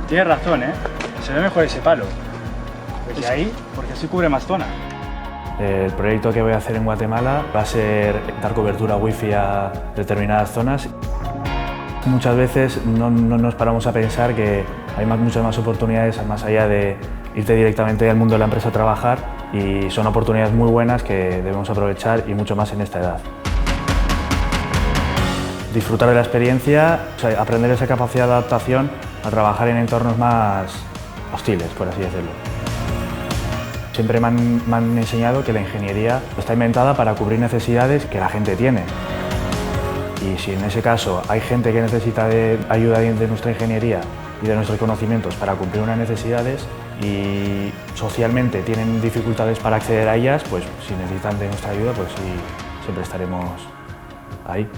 Tienes razón, ¿eh? Se ve mejor ese palo. Desde ahí, porque así cubre más zona. El proyecto que voy a hacer en Guatemala va a ser dar cobertura wifi a determinadas zonas. Muchas veces no nos paramos a pensar que hay muchas más oportunidades más allá de irte directamente al mundo de la empresa a trabajar, y son oportunidades muy buenas que debemos aprovechar, y mucho más en esta edad. Disfrutar de la experiencia, o sea, aprender esa capacidad de adaptación a trabajar en entornos más hostiles, por así decirlo. Siempre me han enseñado que la ingeniería está inventada para cubrir necesidades que la gente tiene. Y si en ese caso hay gente que necesita de ayuda de nuestra ingeniería y de nuestros conocimientos para cumplir unas necesidades, y socialmente tienen dificultades para acceder a ellas, pues si necesitan de nuestra ayuda, pues sí, siempre estaremos ahí.